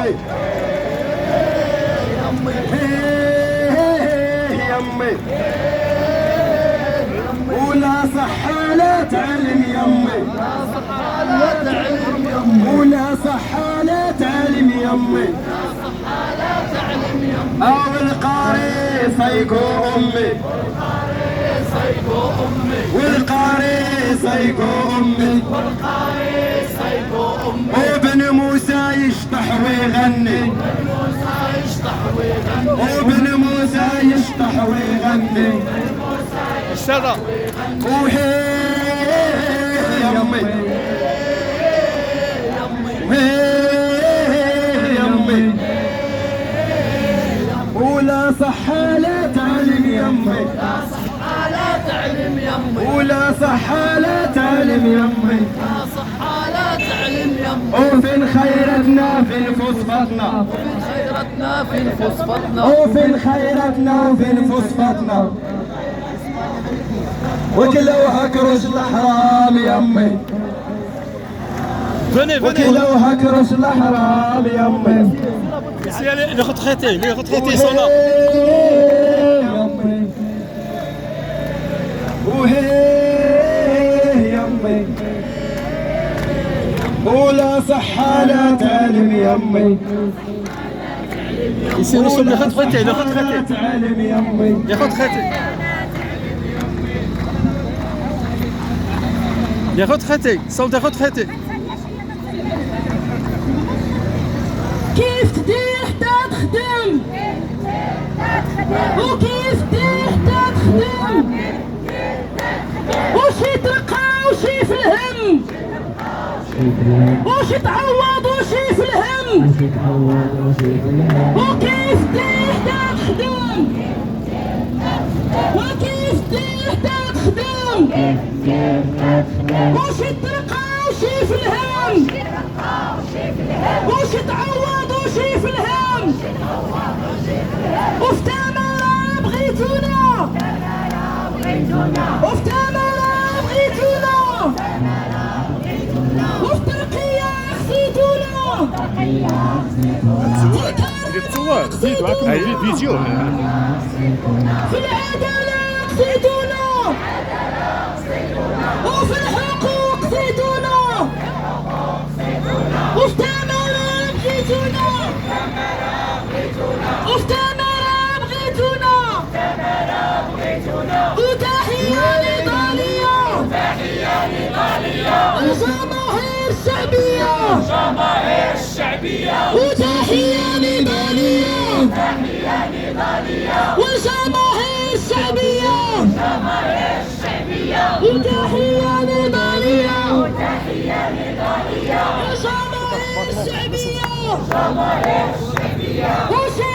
يمي يمي ولا صحة لا تعلم يمي ولا صحة لا تعلم يمي أو القاري صيقو أمي والقاري صيقو أمي وابن موسى يشطح ويغني وابن موسى يشطح ويغني الشرع وهي يمي وهي يمي ولا صحة لا تعلم يمي ولا صحة لا تعلم يمي وفين خيرتنا فين فصفتنا وفين خيرتنا وفين فصفتنا وكلوها كرش الحرام يمي وكلوها كرش الحرام يمي les retraités sont là. وهي يمي ولا صحة لا تعلم يمي Ici nous sommes les retraités, تعلم يمي les retraités. Les retraités, sont des retraités. كيف تدير حتى تخدم وكيف تدير حتى تخدم وشي ترقى وشي في الهم وشي تعوض وشي في الهم وكيف تدير حتى تخدم وكيف تدير حتى تخدم وشي ترقى وشي في الهم وشي تعوض وشي في الهم وفي تمارا بغيتونا وفي تمارا بغيتونا وفي ترقية خسيتونا فيديو في العدالة خسيتونا وفي الحقوق خسيتونا وفي تمارا بغيتونا وفي تمارا بغيتونا وتحية لإيطاليا الجماهير الشعبية وتحية لإيطاليا والجماهير الشعبية وتحية لإيطاليا الجماهير الشعبية وشي